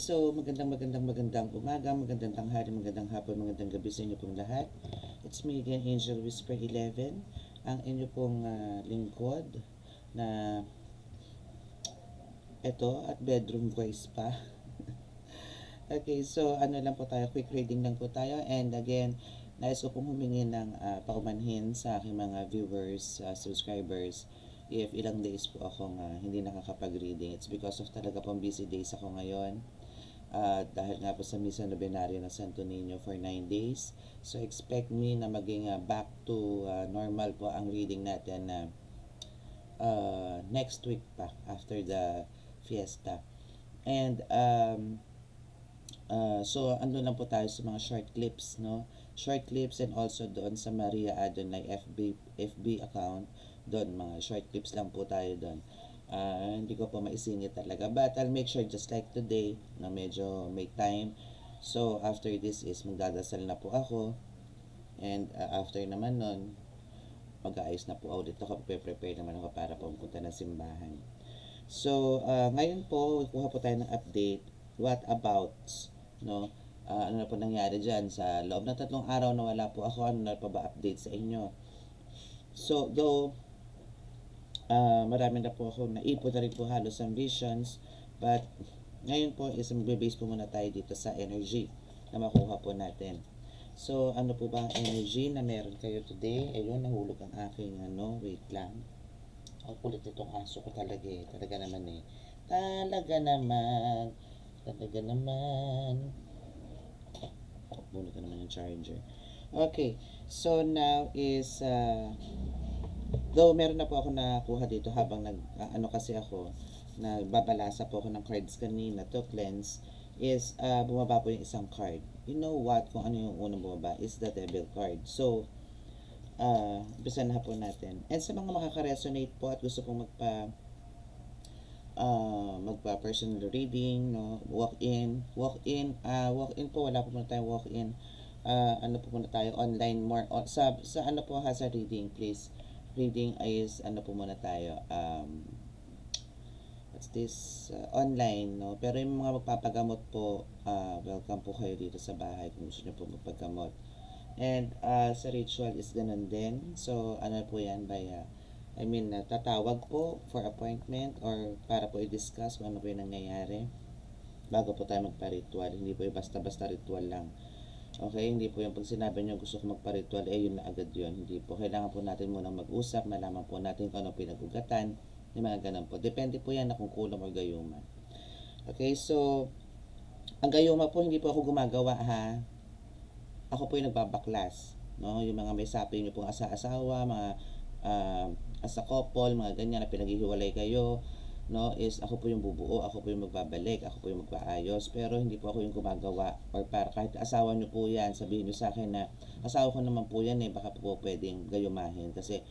So, magandang umaga, magandang tanghali, magandang hapon, magandang gabi sa inyo pong lahat. It's me again, Angel Whisper 11, ang inyo pong lingkod na eto at bedroom voice pa. Okay, so ano lang po tayo, quick reading lang po tayo. And again, nais ko pong humingi ng paumanhin sa aking mga viewers, subscribers, if ilang days po akong hindi nakakapag-reading. It's because of talaga pong busy days ako ngayon. Dahil nga po sa Misa Novenario ng Santo Niño for 9 days. So expect me na maging back to normal po ang reading natin na next week pa after the fiesta. And so ando lang po tayo sa mga short clips, no? Short clips and also doon sa Maria Adonai FB account. Doon mga short clips lang po tayo doon. Hindi ko po maisingit talaga. But I'll make sure just like today na medyo may time. So after this is magdadasal na po ako. And after naman nun, mag-aayos na po ulit ako. Prepare naman ako para pumunta ng simbahan. So ngayon po, kuha po tayo ng update. What about, no? Ano na po nangyari dyan sa loob ng 3 araw na wala po ako. Ano na pa ba update sa inyo? So though marami na po ako naipon na rin po halos ang visions, but ngayon po is magbe-base po muna tayo dito sa energy na makuha po natin. So ano po ba ang energy na meron kayo today? Ayun, nahulog ang aking wait lang. Ang kulit itong aso ko talaga eh. Talaga naman eh. Talaga naman. Talaga naman. Bunot na naman yung charger. Okay. So now is though meron na po ako nakuha dito habang ano kasi ako, nagbabalasa po ako ng cards kanina to cleanse, is bumaba po yung isang card. You know what? Kung ano yung unang bumaba is the devil card. So, umpisa na po natin. And sa mga makaka-resonate po at gusto pong magpa personal reading, no, walk in po, wala po muna tayong walk in. Ano po muna tayo online, more on, sa ano po ha, sa reading, please. Reading is ano po muna tayo, what's this, online, no? Pero yung mga magpapagamot po, welcome po kayo dito sa bahay kung gusto nyo po magpagamot. And sa ritual is ganun din. So ano po yan, tatawag po for appointment or para po i-discuss kung ano po yung nangyayari bago po tayo magpa-ritual. Hindi po yung basta-basta ritual lang. Okay, hindi po yung pag sinabi nyo gusto ko magpa-ritual, yun na agad yun. Hindi po. Kailangan po natin munang mag-usap, malaman po natin kung ano pinag-ugatan, yung mga ganun po. Depende po yan na kung kulang o gayuma. Okay, so, ang gayuma po, hindi po ako gumagawa ha. Ako po yung nagbabaklas. No? Yung mga may sapi nyo pong asa-asawa, mga as a couple, mga ganyan na pinaghihiwalay kayo, no, is ako po yung bubuo, ako po yung magbabalik, ako po yung magpaayos, pero hindi po ako yung gumagawa. Or para kahit asawa nyo po yan, sabihin nyo sa akin na asawa ko naman po yan eh, baka po pwedeng gayumahin kasi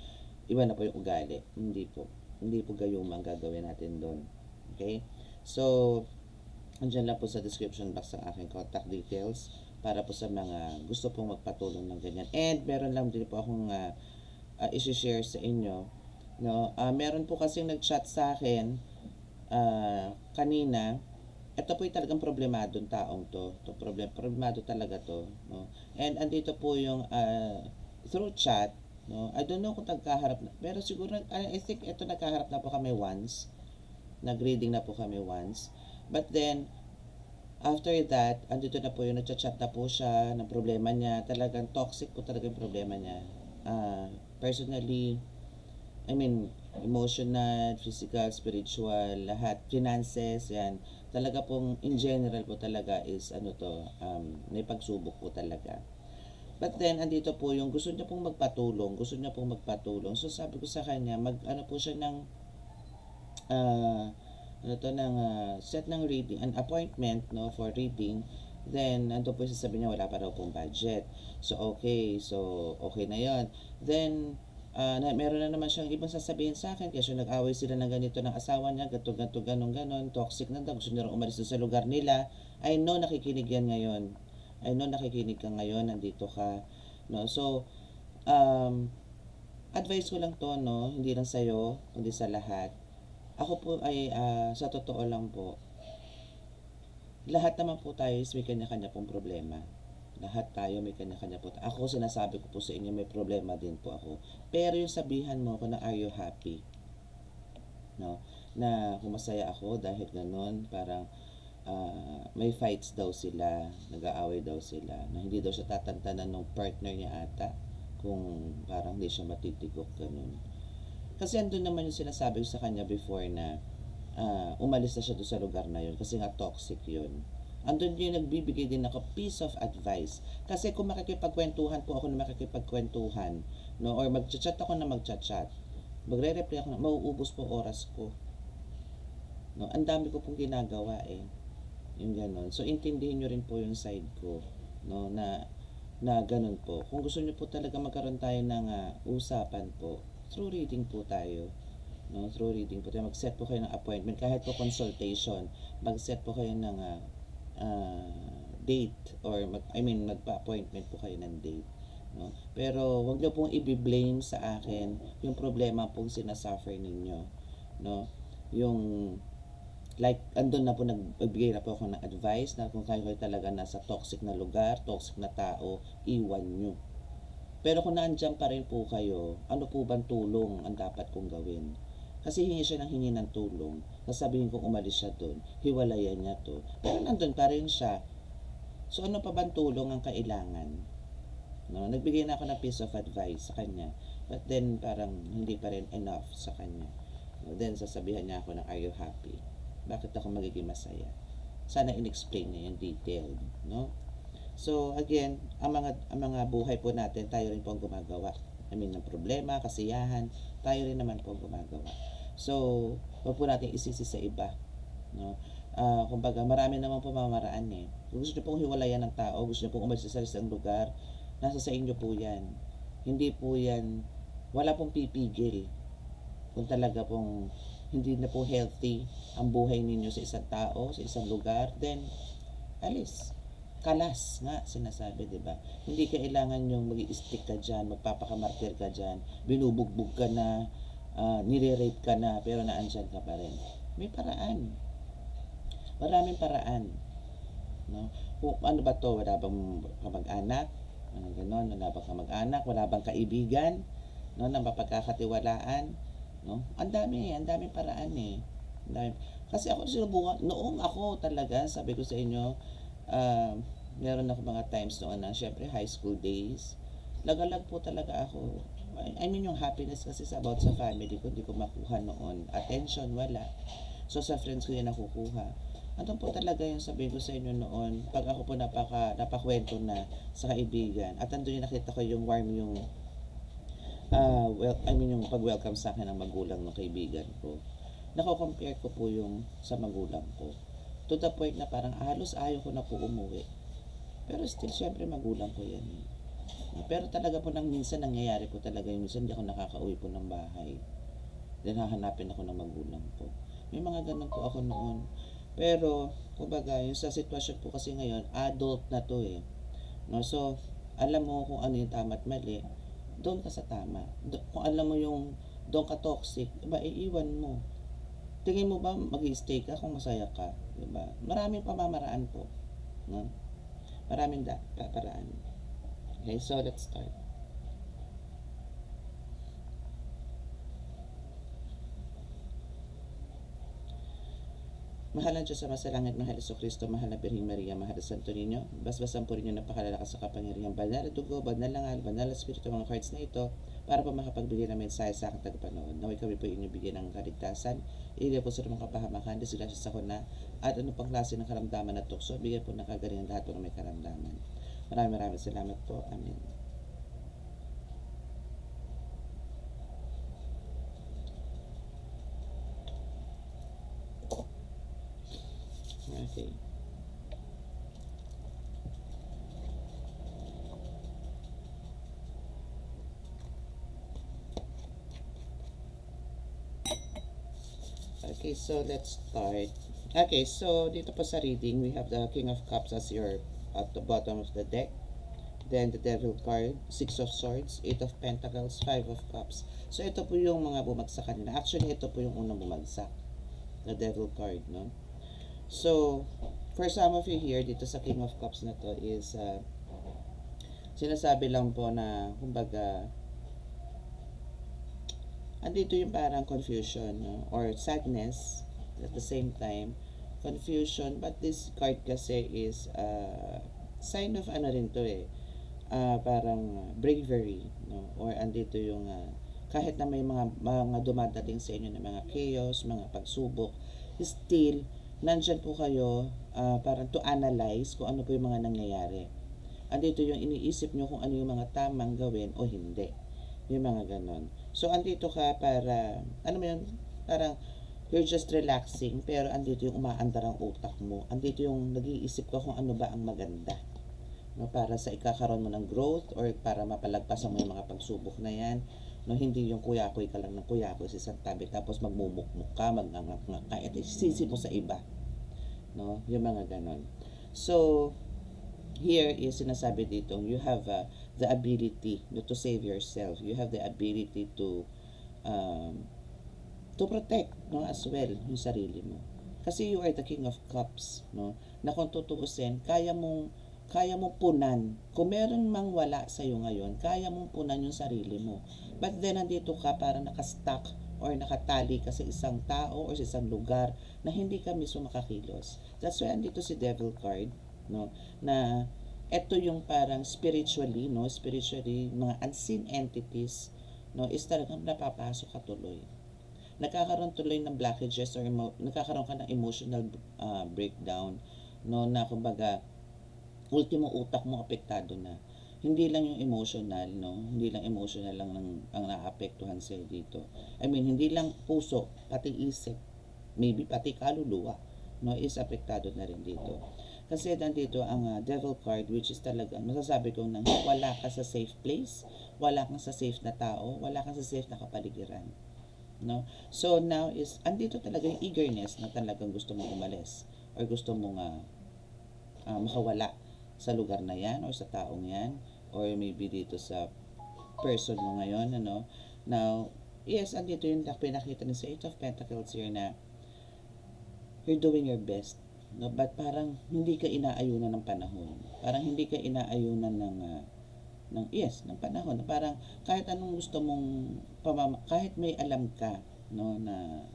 iba na po yung ugali. Hindi po gayuma ang gagawin natin doon. Okay, so andyan lang po sa description box ang aking contact details para po sa mga gusto pong magpatulong ng ganyan. And meron lang din po akong isi-share sa inyo, no. Meron po kasing nag-chat sa akin kanina. Ito po yung talagang problemadong taong to problemado talaga to, no. And andito po yung through chat, no. I don't know kung nagkaharap na, pero siguro I think ito nagkaharap na po kami once, nag-reading na po kami once, but then after that, andito na po yung nagchat-chat na po siya ng problema niya. Talagang toxic po talaga yung problema niya. Personally, I mean, emotional, physical, spiritual, lahat, finances, yan. Talaga pong, in general po talaga is, may pagsubok po talaga. But then, andito po yung gusto niya pong magpatulong, So, sabi ko sa kanya, ano po siya ng, set ng reading, an appointment, no, for reading. Then, ando po sasabihin niya, wala pa raw pong budget. So, okay na yon. Then, meron na naman siyang ibang sasabihin sa akin kasi nag-away sila ng ganito ng asawa niya, ganito, ganon, toxic na daw, gusto niya umalis sa lugar nila. I know nakikinig yan ngayon. Nakikinig ka ngayon, nandito ka. No? So, advice ko lang to, no? Hindi lang sa'yo, kundi sa lahat. Ako po ay, sa totoo lang po, lahat naman po tayo is may kanya-kanya pong problema. Lahat tayo may kanya-kanya po. Ako, sinasabi ko po sa inyo, may problema din po ako. Pero yung sabihan mo ako na, are you happy? No? Na kung masaya ako dahil ganun, parang may fights daw sila, nag-aaway daw sila, na hindi daw siya tatantanan ng partner niya ata kung parang hindi siya matitigok, ganun. Kasi andun naman yung sinasabi ko sa kanya before na umalis na siya doon sa lugar na yun kasi nga toxic yun. Andun yung nagbibigay din ako piece of advice. Kasi kung makikipagkwentuhan po ako na makikipagkwentuhan, no, or magchat-chat ako na magchat-chat, magre-reply ako na mauubos po oras ko. No, ang dami ko pong ginagawa eh. Yung ganon. So, intindihin nyo rin po yung side ko. No, na ganun po. Kung gusto nyo po talaga magkaroon tayo ng usapan po, through reading po tayo. No, through reading po tayo. Mag-set po kayo ng appointment. Kahit po consultation, mag-set po kayo ng date or magpa-appointment po kayo ng date. No? Pero wag niyo pong i-blame sa akin yung problema pong sinasuffer ninyo. No? Yung like, andun na po nagbigay na po ako ng advice na kung kayo talaga nasa toxic na lugar, toxic na tao, iwan nyo. Pero kung naandyan pa rin po kayo, ano po bang tulong ang dapat kong gawin? Kasi hingi siya ng hingi ng tulong. Sasabihin kong umalis siya doon, hiwalayan niya to. Pero nandun pa rin siya. So ano pa bang tulong ang kailangan? No, nagbigay na ako ng piece of advice sa kanya. But then parang hindi pa rin enough sa kanya. No, then sasabihan niya ako ng, are you happy? Bakit ako magiging masaya? Sana in-explain niya yung detailed, no? So again, ang mga buhay po natin, tayo rin po ang gumagawa. Ng problema, kasiyahan, tayo rin naman po ang gumagawa. So, wag po natin isisi sa iba, no? Kumbaga, marami naman po mamaraan eh. Kung gusto niyo pong hiwalayan ng tao, gusto niyo pong umalis sa isang lugar, nasa sa inyo po yan. Hindi po yan, wala pong pipigil. Kung talaga pong hindi na po healthy ang buhay ninyo sa isang tao, sa isang lugar, then alis. Kalas nga sinasabi, di ba? Hindi kailangan yung mag-i-stick ka dyan, magpapakamartir ka dyan, binubugbog ka na, nire-rape ka na, pero naandyan ka pa rin. May paraan. Maraming paraan. No? Kung ano ba to, wala bang kamag-anak? Ano ganon, wala bang kamag-anak? Wala bang kaibigan? No, na mapagkakatiwalaan? No? Ang daming paraan eh. Kasi ako sinubukan, noong ako talaga, sabi ko sa inyo, meron ako mga times noon na, syempre, high school days, lagalag po talaga ako. I mean, yung happiness kasi sa about sa family ko, hindi ko makuha noon. Attention, wala. So, sa friends ko yan nakukuha. Ano po talaga yung sabi ko sa inyo noon, pag ako po napakwento na sa kaibigan, at andun yung nakita ko yung warm yung yung pag-welcome sa akin ng magulang ng kaibigan ko. Nako-compare ko po yung sa magulang ko. To the point na parang halos ayaw ko na po umuwi. Pero still, syempre magulang ko yan. Pero talaga po minsan nangyayari po talaga yung minsan hindi ako nakakauwi po ng bahay. Then hahanapin ako ng magulang ko. May mga ganun po ako noon. Pero, kumbaga, yung sa sitwasyon po kasi ngayon, adult na to eh. No? So, alam mo kung ano yung tama at mali, doon ka sa tama. Kung alam mo yung doon ka toxic, diba, iiwan mo. Tingin mo ba mag-i-stay ka kung masaya ka? Diba? Maraming pamamaraan po. No? Maraming paraan. Okay, so let's start. Mahal na Diyos sa masalangit, mahal na Kristo, mahal na Birheng Maria, mahal na Santo Niño, basbasan po rin yung napakalalakas sa kapangyarihan, banal na dugo, banal na ngal, banal na spirito, mga cards na ito, para po makapagbigay ng mensahe sa aking tagapanood. Naway kami po inyong bigyan ng kaligtasan, ilagay po sa mga kapahamakan, disgrasya sa kuna, at ano pang klase ng karamdaman na tukso, bigyan po ng kagalingan lahat po ng may karamdaman. Maraming salamat po. Amen. Okay. Okay, so let's start. Okay, so dito po sa reading, we have the King of Cups as your at the bottom of the deck. Then the Devil card, 6 of Swords, 8 of Pentacles, 5 of Cups. So ito po yung mga bumagsak kanina. Actually, ito po yung unang bumagsak. The Devil card, no? So, for some of you here, dito sa King of Cups na to is, sinasabi lang po na, kumbaga, andito yung parang confusion, no? Or sadness at the same time. Confusion, but this card kasi is sign of ano rin to eh, parang bravery, no? Or andito yung kahit na may mga dumadating sa inyo na mga chaos, mga pagsubok, still nandyan po kayo parang to analyze kung ano po yung mga nangyayari. Andito yung iniisip nyo kung ano yung mga tamang gawin o hindi. Yung mga ganon. So andito ka para, ano mo yun, parang you're just relaxing, pero andito yung umaandar ang utak mo. Andito yung nag-iisip ka kung ano ba ang maganda, no, para sa ikakaroon mo ng growth or para mapalagpasan mo yung mga pagsubok na yan. No, hindi yung kuyakoy ka lang ng kuyakoy sa isang tabi tapos magmumukmuk ka, magngangak ka, at isisi mo sa iba. No, yung mga ganon. So, here is sinasabi dito, you have the ability no, to save yourself. You have the ability to protect, no, as well yung sarili mo. Kasi you are the King of Cups, no, na kung tutuusin, kaya mong punan. Kung meron mang wala sa iyo ngayon, kaya mong punan yung sarili mo. But then nandito ka para nakastuck or nakatali ka sa isang tao or sa isang lugar na hindi ka mismo makakilos. That's why andito si Devil card, no, na eto yung parang spiritually, no, spiritually mga unseen entities, no, is talagang napapasok ka tuloy. Nagkakaroon tuloy ng blockages or nagkakaroon ka ng emotional breakdown, no, na kumbaga ultimo utak mo apektado na. Hindi lang yung emotional, no, hindi lang emotional lang ang naapektuhan sa dito. I mean, hindi lang puso, pati isip, maybe pati kaluluwa, no, is apektado na rin dito. Kasi nandito ang devil card, which is talaga masasabi ko nang wala ka sa safe place, wala kang sa safe na tao, wala kang sa safe na kapaligiran. No? So now is andito talaga yung eagerness na talagang gusto mong umalis or gusto mong makawala sa lugar na yan or sa taong yan or maybe dito sa person mo ngayon, ano. Now, yes, andito yung pinakita ni sa 8 of Pentacles here na you're doing your best, no, but parang hindi ka inaayunan ng panahon, parang hindi ka inaayunan ng panahon. Parang kahit anong gusto mong kahit may alam ka, no, na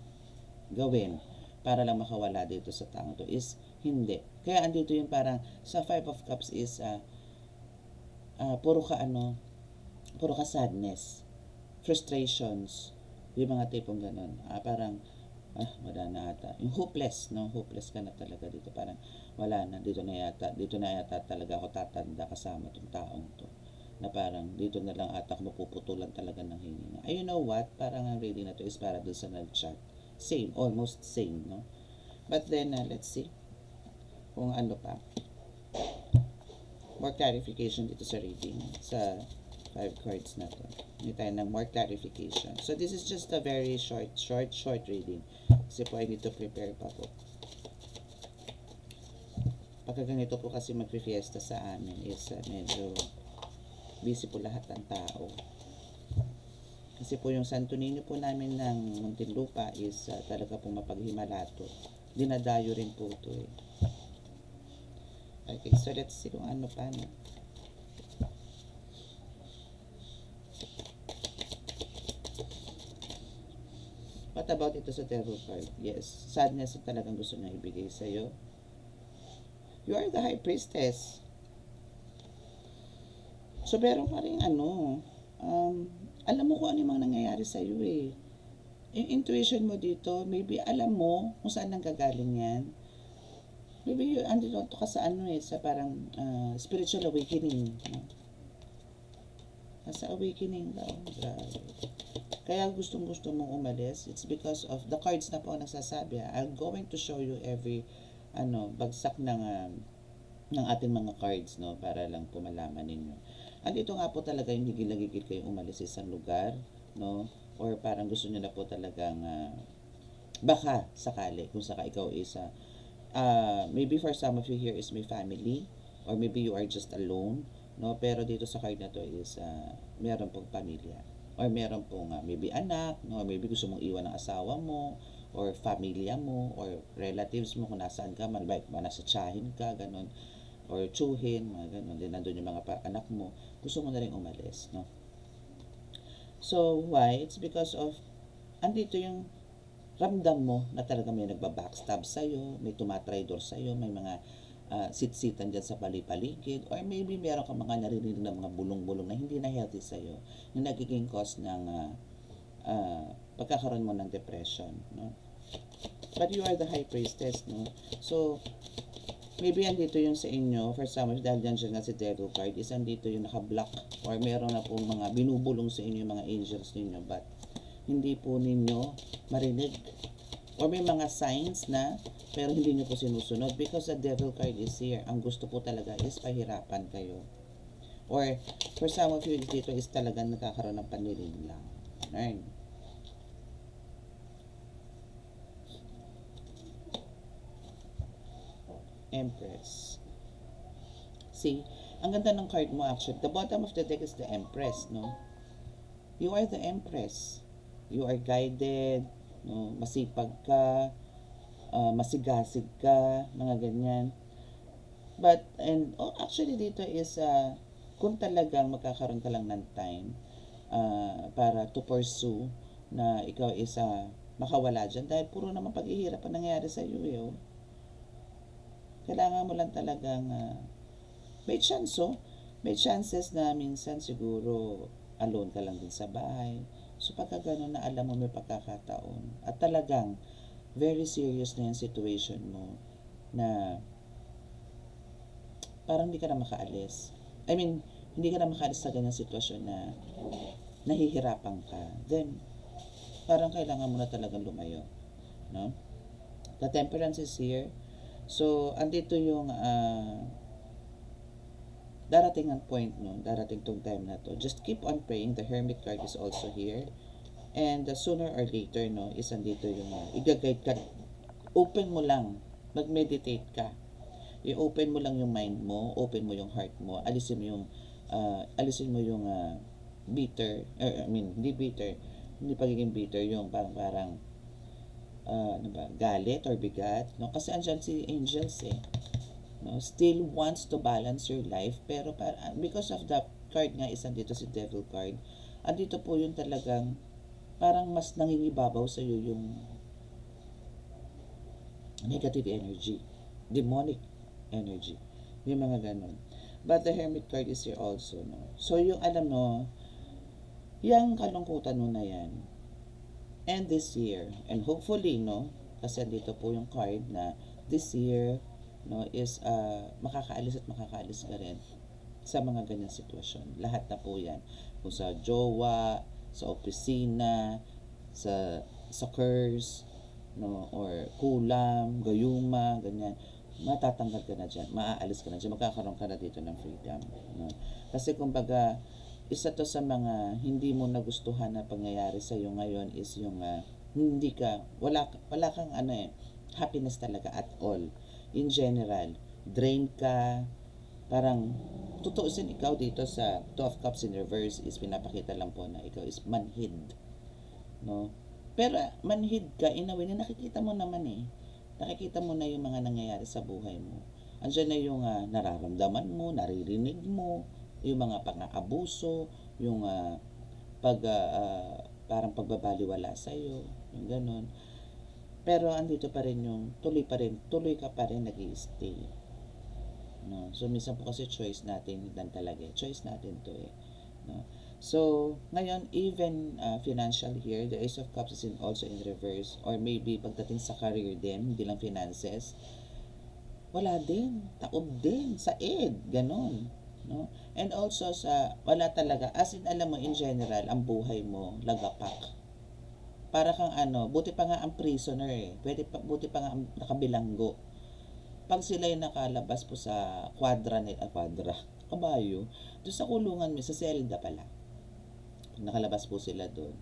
gawin para lang makawala dito sa tao to is hindi. Kaya andito yung parang sa 5 of Cups is puro ka sadness, frustrations, yung mga tipong ganun. Parang wala na ata. Yung hopeless, no? Hopeless ka na talaga dito. Parang wala na, dito na yata talaga ako tatanda kasama tong taong to. Na parang dito na lang ata ako mapuputulan talaga ng hininga. You know what? Parang ang reading na to is para dun sa nag-chat. Same, almost same, no? But then, let's see kung ano pa. More clarification dito sa reading. Sa 5 cards na to. Hindi tayo ng more clarification. So, this is just a very short reading. Kasi po, I need to prepare pa po. Pagka ganito po kasi mag-fiesta sa amin is medyo busy po lahat ng tao. Kasi po yung Santo Niño po namin ng Muntinlupa is talaga pong mapaghimalato. Dinadayo rin po ito eh. Okay, so let's see kung ano pa, no? What about ito sa Devil card? Yes, sadness na talagang gusto niya ibigay sa'yo. You are the High Priestess. So, meron ka rin alam mo kung ano yung mga nangyayari sa iyo eh. Yung intuition mo dito, maybe alam mo kung saan nang gagaling yan. Maybe andito ka sa sa parang spiritual awakening. No? Nasa awakening daw. Grabe. Kaya gustong-gusto mong umalis. It's because of the cards na po nagsasabi. I'm going to show you every bagsak ng ating mga cards, no, para lang po malaman ninyo. Andito nga po talaga yung higil na higil kayo umalis sa isang lugar, no, or parang gusto niyo na po talagang baka sakali kung saka ikaw is maybe for some of you here is may family or maybe you are just alone, no, pero dito sa card na to is meron pong pamilya or meron pong maybe anak, no, maybe gusto mong iwan ng asawa mo or familia mo, or relatives mo kung nasaan ka, like nasa tiyahin ka, ganun, or tsuhin, mga ganun, din nandun yung mga anak mo, gusto mo na rin umalis, no? So, why? It's because of, andito yung ramdam mo na talaga may nagbabackstab sa'yo, may tumatraidor sa'yo, may mga sitsitan dyan sa paligid, or maybe meron ka mga naririnig na mga bulong-bulong na hindi na healthy sa'yo, na nagiging cause ng pagkakaroon mo ng depression, no? But you are the high priestess, no? So, maybe andito yung sa inyo, for some of dahil dyan nga si devil card, is andito yung naka-block, or meron na pong mga binubulong sa inyo yung mga angels ninyo, but hindi po ninyo marinig. Or may mga signs na, pero hindi nyo po sinusunod, because the devil card is here. Ang gusto po talaga is pahirapan kayo. Or, for some of you, dito is talagang nagkakaroon ng panlilinlang. Right? Empress. See, ang ganda ng card mo actually. The bottom of the deck is the Empress, no? You are the Empress. You are guided, no? Masipag ka, masigasig ka, mga ganyan. But, and actually dito is, kung talagang magkakaroon ka lang ng time para to pursue na ikaw is makawala dyan, dahil puro naman paghihirap ang nangyayari sa iyo, eh, oh. Kailangan mo lang talagang may chance, oh. May chances na minsan siguro alone ka lang din sa bahay. So pagka gano'n na alam mo may pagkakataon at talagang very serious na yung situation mo na parang hindi ka na makaalis. I mean, hindi ka na makaalis sa ganyang sitwasyon na nahihirapan ka. Then, parang kailangan mo na talagang lumayo. No? The Temperance is here. So, andito yung darating ang point, no? Darating tong time na to. Just keep on praying. The Hermit card is also here. And sooner or later, no, is andito yung i-guide ka. Open mo lang. Mag-meditate ka. I-open mo lang yung mind mo, open mo yung heart mo, alisin mo yung bitter, hindi bitter, hindi pagiging bitter, yung parang ano ba, galit or bigat, no? Kasi andyan si angels, eh, no? Still wants to balance your life, pero because of the card nga is andito si devil card, andito po yung talagang parang mas nangingibabaw sa iyo yung negative energy, demonic energy, yung mga ganon. But the Hermit card is here also, no? So yung alam mo, yung kalungkutan mo na yan, and this year, and hopefully, no, kasi dito po yung card na this year, no, is makakaalis ka rin sa mga ganyan sitwasyon. Lahat na po yan. Kung sa jowa, sa opisina, sa curse, no, or kulam, gayuma, ganyan, matatanggal ka na dyan, maaalis ka na dyan, magkakaroon ka na dito ng freedom, no? Kasi kumbaga, isa to sa mga hindi mo nagustuhan na pangyayari sa iyo ngayon is yung hindi ka, wala kang happiness talaga at all. In general, drain ka, parang tutuusin ikaw dito sa Two of Cups in reverse is pinapakita lang po na ikaw is manhid, no? Pero manhid ka in a way na nakikita mo naman, eh. Nakikita mo na yung mga nangyayari sa buhay mo. Andiyan na yung nararamdaman mo, naririnig mo, yung mga pang-aabuso, yung parang pagbabaliwala sa iyo, yung ganon. Pero andito pa rin yung tuloy ka pa rin nag-i-stay. No? So minsan po kasi choice natin dan talaga. Choice natin to, eh. No? So, ngayon, even financial here, the Ace of Cups is also in reverse, or maybe pagdating sa career din, hindi lang finances, wala din, taob din, said, ganon. No? And also wala talaga, as in alam mo, in general, ang buhay mo, lagapak. Para kang buti pa nga ang prisoner, eh. Buti pa nga ang nakabilanggo. Pag sila yung nakalabas po sa kabayo, doon sa kulungan mo, sa selda pala. Nakalabas po sila doon.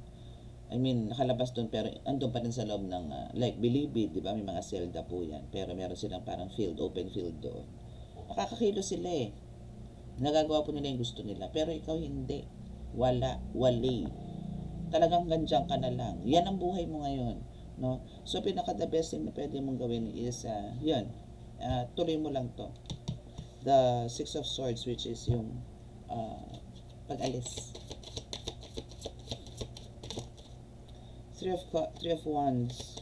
I mean, nakalabas doon pero andun pa rin sa loob ng like Bilibid, di ba? May mga selda po yan. Pero meron silang parang open field doon. Nakakakilo sila, eh. Nagagawa po nila yung gusto nila. Pero ikaw hindi. Wali. Talagang ganyan ka na lang. Yan ang buhay mo ngayon. no? So pinaka the best thing na pwede mong gawin is yun, tuloy mo lang to. The Six of Swords, which is yung pag-alis. Three of Wands,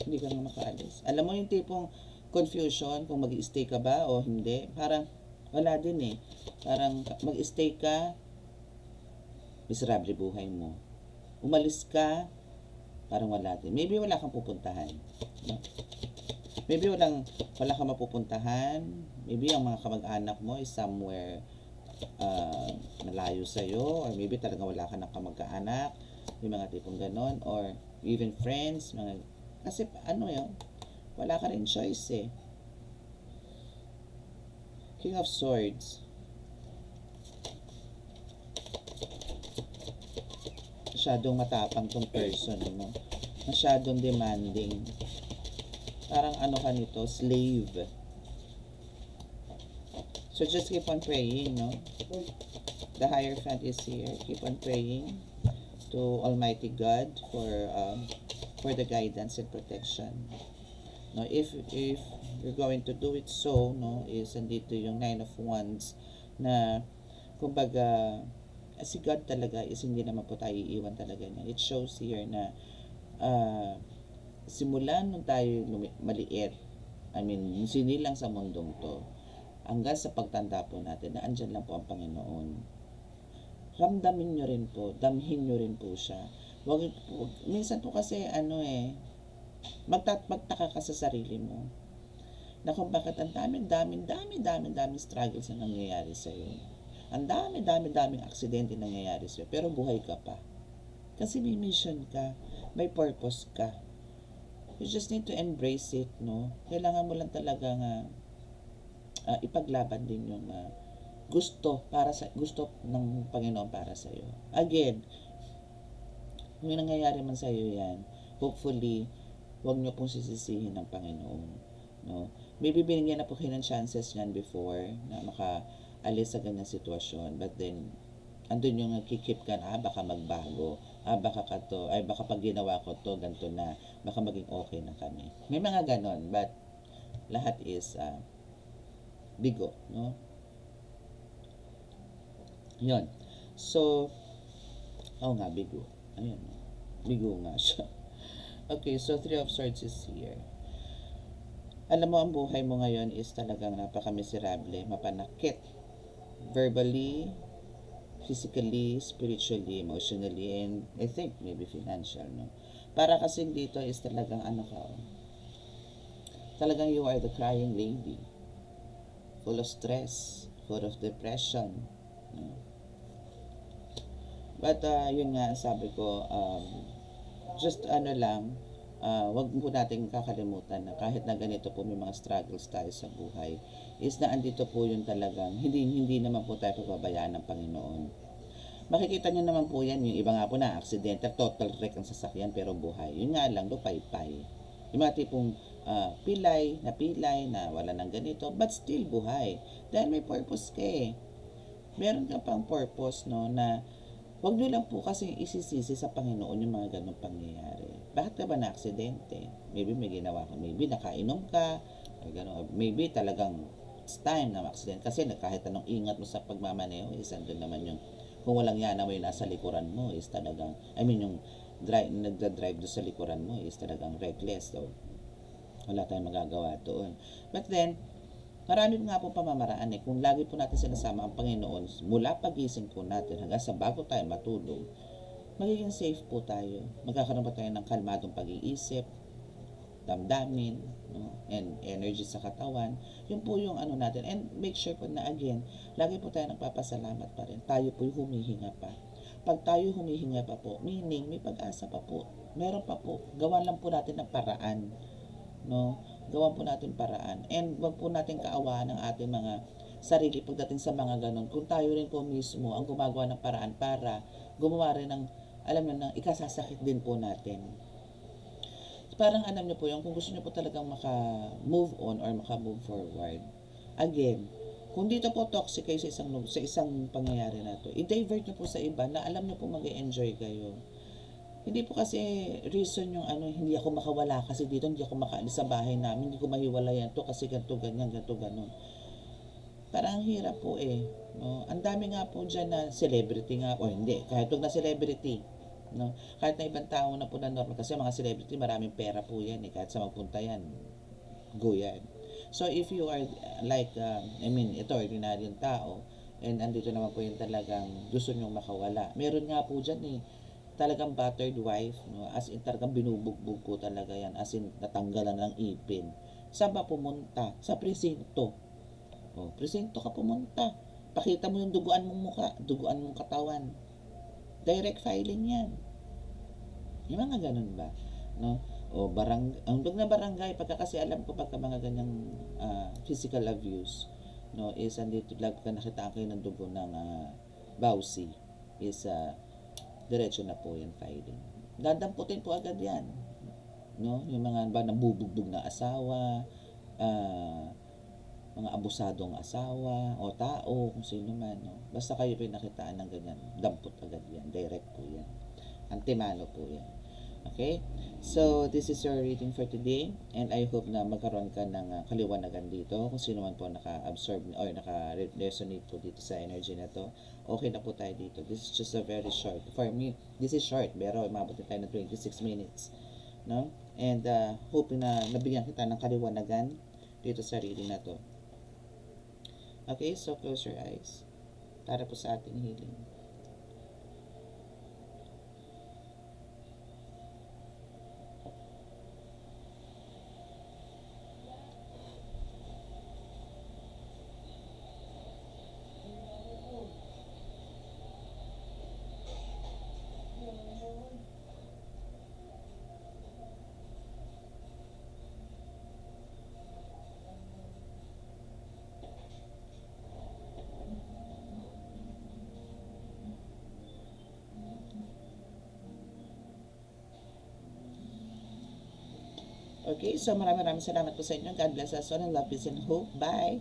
hindi ka nga makaalis. Alam mo yung tipong confusion kung mag-stay ka ba o hindi. Parang wala din eh. Parang mag-stay ka, miserable buhay mo. Umalis ka, parang wala din. Maybe wala kang pupuntahan. No? Maybe wala kang mapupuntahan. Maybe ang mga kamag-anak mo is somewhere malayo sa'yo. Or maybe talaga wala ka ng kamag-anak. May mga tipong ganon. Or even friends. Kasi ano yun, wala ka rin choice eh. King of Swords. Masyadong matapang tong person mo. Masyadong demanding. Parang ano ka nito, slave. So just keep on praying, no? The Hierophant is here. Keep on praying to Almighty God for the guidance and protection. No, if you're going to do it so, no, is andito yung Nine of Wands na kumbaga si God talaga is hindi naman po tayo iiwan talaga niya. It shows here na simulan nung tayo maliit, I mean, sinilang sa mundong to, hanggang sa pagtanda po natin na andyan lang po ang Panginoon. Ramdamin nyo rin po, damhin nyo rin po siya. Minsan po kasi magtaka ka sa sarili mo na kung bakit ang daming struggles na nangyayari sa'yo. Ang daming aksidente na nangyayari sa'yo, pero buhay ka pa. Kasi may mission ka, may purpose ka. You just need to embrace it, no? Kailangan mo lang talaga ipaglaban din yung gusto ng Panginoon para sa iyo. Again, kung nangyayari man sa iyo yan, hopefully wag niyo pong sisisihin ng Panginoon, no? Maybe binigyan na po kayo ng chances yan before na makaalis sa ganyang sitwasyon, but then andun yung nagkikip ka na baka magbago, baka pag ginawa ko to ganito na, baka maging okay na kami. May mga ganon, but lahat is bigo, no? Yun. So, bigo. Ayun. Bigo nga siya. Okay, so Three of Swords is here. Alam mo, ang buhay mo ngayon is talagang napaka-miserable, mapanakit. Verbally, physically, spiritually, emotionally, and I think maybe financial, no? Para kasi dito is talagang talagang you are the crying lady. Full of stress, full of depression, no? But yun nga sabi ko, just wag po natin kakalimutan na kahit na ganito po may mga struggles tayo sa buhay, is na andito po yung talagang hindi naman po tayo pababayaan ng Panginoon. Makikita nyo naman po yan, yung iba nga po na aksidente, total wreck ang sasakyan pero buhay. Yun nga lang, lupay-pay. Yung mga tipong pilay na wala ng ganito, but still buhay. Dahil may purpose ka eh. Meron ka pang purpose, no, na wag nyo lang po kasi isisisi sa Panginoon yung mga ganong pangyayari. Bakit ka ba na aksidente? Maybe may ginawa ka, maybe nakainom ka, or gano'n. Maybe talagang it's time na aksidente. Kasi kahit anong ingat mo sa pagmamaneho, andun naman yung, kung walang yana mo yung nasa likuran mo, is talagang, yung nagda-drive doon sa likuran mo, is talagang reckless. So, wala tayong magagawa doon. But then, marami nga pong pamamaraan kung lagi po natin sinasama ang Panginoon mula pagising po natin hanggang sa bago tayo matulog, magiging safe po tayo. Magkakaroon pa tayo ng kalmadong pag-iisip, damdamin, no? And energy sa katawan. Yun po yung natin. And make sure po na again, lagi po tayo nagpapasalamat pa rin. Tayo po yung humihinga pa. Pag tayo humihinga pa po, meaning may pag-asa pa po. Meron pa po. Gawan lang po natin ng paraan, no? Gawan po natin paraan, and wag po natin kaawaan ng ating mga sarili pagdating sa mga ganon, kung tayo rin po mismo ang gumagawa ng paraan para gumawa rin ng ng ikasasakit din po natin. Parang nyo po yung kung gusto nyo po talagang maka-move on or maka-move forward, again, kung dito po toxic kayo sa isang pangyayari na to, i-divert nyo po sa iba na alam nyo po mag-enjoy kayo. Hindi po kasi reason yung ano, hindi ako makawala kasi dito, hindi ako makaalis sa bahay namin, hindi ko mahiwalayan to kasi ganito, ganyan, ganito, ganon. Parang ang hirap po eh. No? Ang dami nga po dyan na celebrity nga, o hindi, kahit wag na celebrity. No? Kahit na ibang tao na po na normal, kasi mga celebrity, maraming pera po yan eh, kahit sa magpunta yan, go yan. So if you are like, ito, ordinaryong tao, and andito naman po yung talagang gusto nyong makawala. Meron nga po dyan eh, talagang battered wife, no? As in talagang binubugbog po talaga yan, as in natanggalan ng ipin. Saan ba pumunta? Sa presinto. O, presinto ka pumunta. Pakita mo yung duguan mong muka, duguan mong katawan. Direct filing yan. Yung mga ganun ba? No? O ang na barangay, pagka kasi alam ko pagka mga ganyang physical abuse, no, is andito lag ka nakita kayo ng dugo ng bawsi, is diretso na po yan filing. Dadamputin po agad yan. No? Yung mga ba nabubugbog na asawa, mga abusadong asawa o tao, kung sino man. No? Basta kayo pinakitaan ng ganyan, dampot agad yan. Direct po yan. Antimano po yan. Okay? So, this is your reading for today, and I hope na magkaroon ka ng kaliwanagan dito. Kung sino man po naka-absorb or naka-resonate po dito sa energy na to, okay na po tayo dito. This is just a very short. For me, this is short, pero umabot na tayo ng 26 minutes. No? And hoping na nabigyan kita ng kaliwanagan dito sa reading na to. Okay, so close your eyes para po sa ating healing. Okay, so maraming salamat po sa inyo. God bless us all and love, peace and hope. Bye!